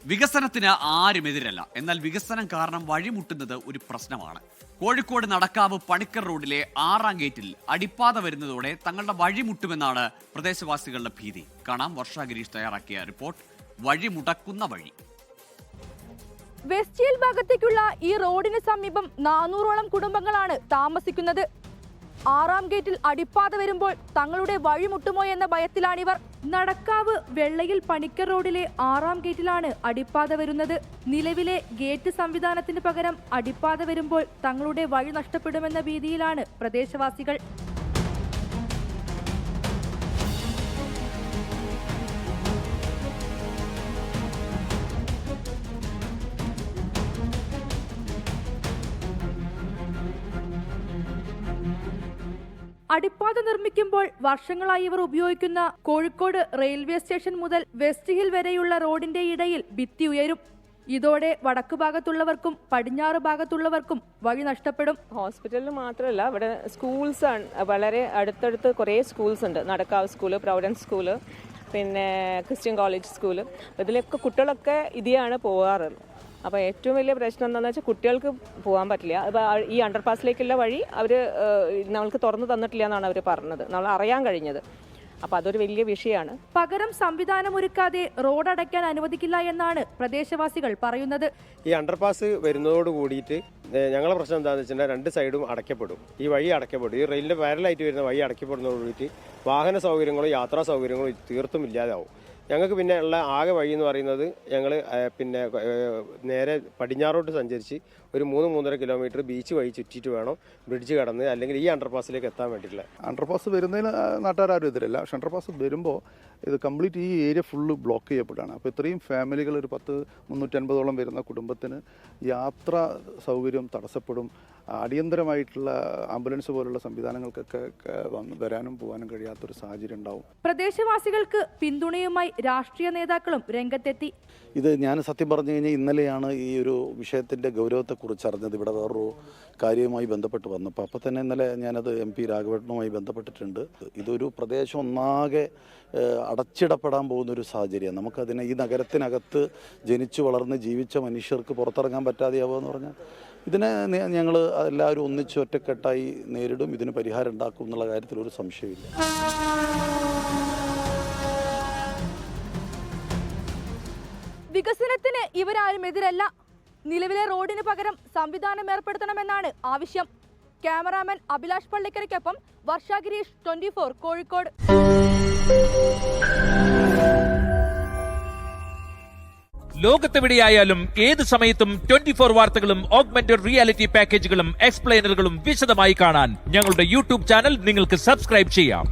വികസനത്തിന് ആരും എതിരല്ല. എന്നാൽ വികസനം കാരണം വഴിമുട്ടുന്നത് ഒരു പ്രശ്നമാണ്. കോഴിക്കോട് നടക്കാവ് പണിക്കർ റോഡിലെ 6-ാം ഗേറ്റിൽ അടിപ്പാത വരുന്നതോടെ തങ്ങളുടെ വഴിമുട്ടുമെന്നാണ് പ്രദേശവാസികളുടെ ഭീതി. കാണാം വർഷ ഗിരീഷ് തയ്യാറാക്കിയ റിപ്പോർട്ട്. വഴിമുടക്കുന്ന വഴി. വെസ്റ്റ് ഹിൽ ഭാഗത്തേക്കുള്ള ഈ റോഡിന് സമീപം 400ഓളം കുടുംബങ്ങളാണ് താമസിക്കുന്നത്. 6-ാം ഗേറ്റിൽ അടിപ്പാത വരുമ്പോൾ തങ്ങളുടെ വഴിമുട്ടുമോ എന്ന ഭയത്തിലാണിവർ. നടക്കാവ് വെള്ളയിൽ പണിക്കർ റോഡിലെ 6-ാം ഗേറ്റിലാണ് അടിപ്പാത വരുന്നത്. നിലവിലെ ഗേറ്റ് സംവിധാനത്തിന് പകരം അടിപ്പാത വരുമ്പോൾ തങ്ങളുടെ വഴി നഷ്ടപ്പെടുമെന്ന ഭീതിയിലാണ് പ്രദേശവാസികൾ. അടിപ്പാത നിർമ്മിക്കുമ്പോൾ വർഷങ്ങളായി ഇവർ ഉപയോഗിക്കുന്ന കോഴിക്കോട് റെയിൽവേ സ്റ്റേഷൻ മുതൽ വെസ്റ്റ് ഹിൽ വരെയുള്ള റോഡിന്റെ ഇടയിൽ ഭിത്തി ഉയരും. ഇതോടെ വടക്കു ഭാഗത്തുള്ളവർക്കും പടിഞ്ഞാറ് ഭാഗത്തുള്ളവർക്കും വഴി നഷ്ടപ്പെടും. ഹോസ്പിറ്റലിൽ മാത്രമല്ല, ഇവിടെ സ്കൂൾസ് ആണ്, വളരെ അടുത്തടുത്ത് കുറേ സ്കൂൾസ് ഉണ്ട്. നടക്കാവ് സ്കൂള്, പ്രൊവിഡൻസ് സ്കൂള്, പിന്നെ ക്രിസ്ത്യൻ കോളേജ് സ്കൂള്. ഇതിലൊക്കെ കുട്ടികളൊക്കെ ഇതിയാണ് പോകാറുള്ളത്. അപ്പോൾ ഏറ്റവും വലിയ പ്രശ്നം എന്താണെന്ന് വെച്ചാൽ കുട്ടികൾക്ക് പോകാൻ പറ്റില്ല. അപ്പോൾ ഈ അണ്ടർപാസിലേക്കുള്ള വഴി അവർ നമ്മൾക്ക് തുറന്നു തന്നിട്ടില്ല എന്നാണ് അവർ പറഞ്ഞത്, നമ്മൾ അറിയാൻ കഴിഞ്ഞത്. അപ്പോൾ അതൊരു വലിയ വിഷയമാണ്. പകരം സംവിധാനമൊരുക്കാതെ റോഡ് അടയ്ക്കാൻ അനുവദിക്കില്ല എന്നാണ് പ്രദേശവാസികൾ പറയുന്നത്. ഈ അണ്ടർപാസ് വരുന്നതോട് കൂടിയിട്ട് ഞങ്ങളുടെ പ്രശ്നം എന്താണെന്ന് വെച്ചാൽ 2 സൈഡും അടയ്ക്കപ്പെടും. ഈ വഴി അടയ്ക്കപ്പെടും. ഈ റെയിലിൻ്റെ പാരലായിട്ട് വരുന്ന വഴി അടയ്ക്കപ്പെടുന്നതോട് കൂടിയിട്ട് വാഹന സൗകര്യങ്ങളോ യാത്രാ സൗകര്യങ്ങളോ തീർത്തും ഇല്ലാതാവും. ഞങ്ങൾക്ക് പിന്നെ ഉള്ള ആകെ വഴി എന്ന് പറയുന്നത് ഞങ്ങൾ പിന്നെ നേരെ പടിഞ്ഞാറോട്ട് സഞ്ചരിച്ച് ഒരു 3-3.5 കിലോമീറ്റർ ബീച്ച് വഴി ചുറ്റിയിട്ട് വേണം ബ്രിഡ്ജ് കടന്ന് അല്ലെങ്കിൽ ഈ അണ്ടർപാസിലേക്ക് എത്താൻ വേണ്ടിയിട്ടുള്ള. അണ്ടർപാസ് വരുന്നതിന് നാട്ടുകാരും എതിരല്ല. പക്ഷേ അണ്ടർപാസ് വരുമ്പോൾ ഇത് കംപ്ലീറ്റ് ഈ ഏരിയ ഫുള്ള് ബ്ലോക്ക് ചെയ്യപ്പെടുകയാണ്. അപ്പോൾ ഇത്രയും ഫാമിലികൾ, ഒരു 350ഓളം വരുന്ന കുടുംബത്തിന് യാത്രാ സൗകര്യം തടസ്സപ്പെടും. അടിയന്തരമായിട്ടുള്ള ആംബുലൻസ് പോലുള്ള സംവിധാനങ്ങൾക്കൊക്കെ വരാനും പോകാനും കഴിയാത്തൊരു സാഹചര്യം ഉണ്ടാവും. പ്രദേശവാസികൾക്ക് പിന്തുണയുമായി രാഷ്ട്രീയ നേതാക്കളും രംഗത്തെത്തി. ഇത് ഞാൻ സത്യം പറഞ്ഞു കഴിഞ്ഞാൽ ഇന്നലെയാണ് ഈ ഒരു വിഷയത്തിൻ്റെ ഗൗരവത്തെക്കുറിച്ച് അറിഞ്ഞത്. ഇവിടെ വേറൊരു കാര്യവുമായി ബന്ധപ്പെട്ട് വന്നപ്പോൾ അപ്പോൾ തന്നെ ഇന്നലെ ഞാനത് MP രാഘവേട്ടനുമായി ബന്ധപ്പെട്ടിട്ടുണ്ട്. ഇതൊരു പ്രദേശം ഒന്നാകെ അടച്ചിടപ്പെടാൻ പോകുന്നൊരു സാഹചര്യമാണ്. നമുക്കതിനെ ഈ നഗരത്തിനകത്ത് ജനിച്ചു വളർന്ന് ജീവിച്ച മനുഷ്യർക്ക് പുറത്തിറങ്ങാൻ പറ്റാതെയാവുക പറഞ്ഞാൽ ഇതിനെ ഞങ്ങൾ എല്ലാവരും ഒന്നിച്ച് ഒറ്റക്കെട്ടായി നേരിടും. ഇതിന് പരിഹാരം ഉണ്ടാക്കും എന്നുള്ള കാര്യത്തിൽ ഒരു സംശയമില്ല. വികസനത്തിന് ഇവരാരും എതിരല്ല. നിലവിലെ റോഡിന് പകരം സംവിധാനം ഏർപ്പെടുത്തണമെന്നാണ് ആവശ്യം. ക്യാമറാമാൻ അഭിലാഷ് പള്ളിക്കരയ്ക്കൊപ്പം വർഷ ഗിരീഷ്, 24 കോഴിക്കോട്. ലോകത്തെവിടെയായാലും ഏത് സമയത്തും 24 വാർത്തകളും ഓഗ്മെന്റഡ് റിയാലിറ്റി പാക്കേജുകളും എക്സ്പ്ലെയിനറുകളും വിശദമായി കാണാൻ ഞങ്ങളുടെ YouTube ചാനൽ നിങ്ങൾക്ക് സബ്സ്ക്രൈബ് ചെയ്യാം.